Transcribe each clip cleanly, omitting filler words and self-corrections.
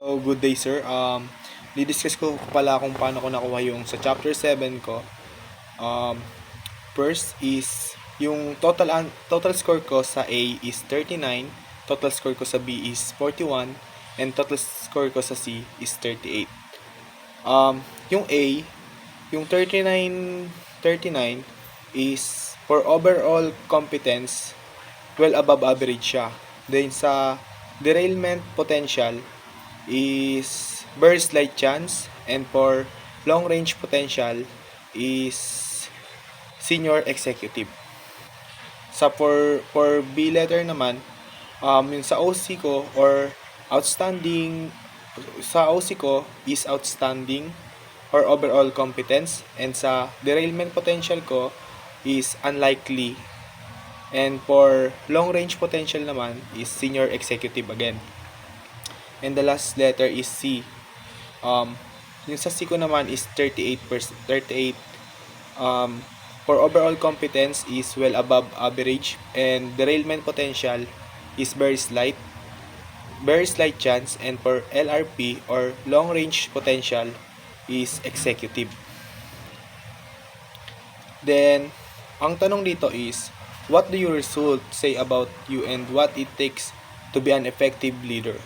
Oh, good day, sir. Didiscuss ko pala kung paano ko nakuha yung sa chapter 7 ko. Um, First is yung total score ko sa A is 39, total score ko sa B is 41, and total score ko sa C is 38. Yung A, yung 39 is for overall competence, well above average siya. Then sa derailment potential is very slight chance, and for long range potential is senior executive. For B letter naman, yung sa OC ko or outstanding sa OC ko is outstanding or overall competence, and sa derailment potential ko is unlikely, and for long range potential naman is senior executive again. And the last letter is C. Yung sa C ko naman is 38. For overall competence is well above average, and derailment potential is very slight chance, and for LRP or long range potential is executive. Then, ang tanong dito is, what do your results say about you and what it takes to be an effective leader?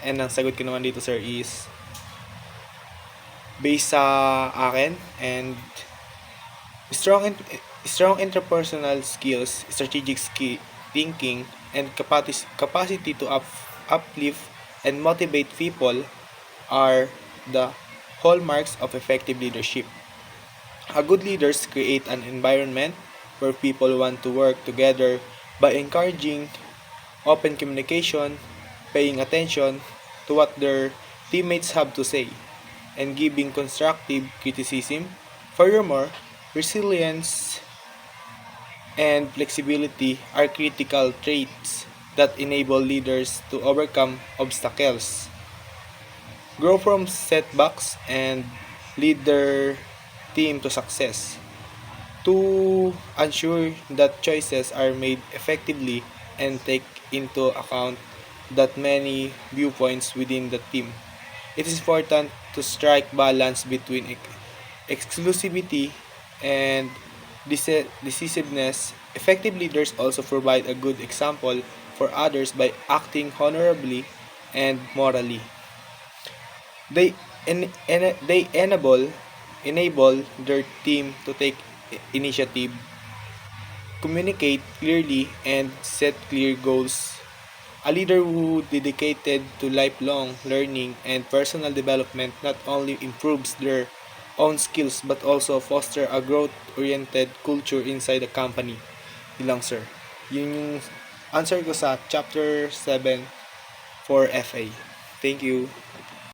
And ang sagot ko naman dito, sir, is based sa akin and strong interpersonal skills, thinking, and capacity to uplift and motivate people are the hallmarks of effective leadership. A good leaders create an environment where people want to work together by encouraging open communication, paying attention to what their teammates have to say, and giving constructive criticism. Furthermore, resilience and flexibility are critical traits that enable leaders to overcome obstacles, grow from setbacks, and lead their team to success. To ensure that choices are made effectively and take into account that many viewpoints within the team, it is important to strike balance between exclusivity and decisiveness. Effective leaders also provide a good example for others by acting honorably and morally. They enable their team to take initiative, communicate clearly, and set clear goals. A leader who dedicated to lifelong learning and personal development not only improves their own skills but also foster a growth-oriented culture inside the company. Yun lang, sir. Yun yung answer ko sa chapter 7 for FA. Thank you.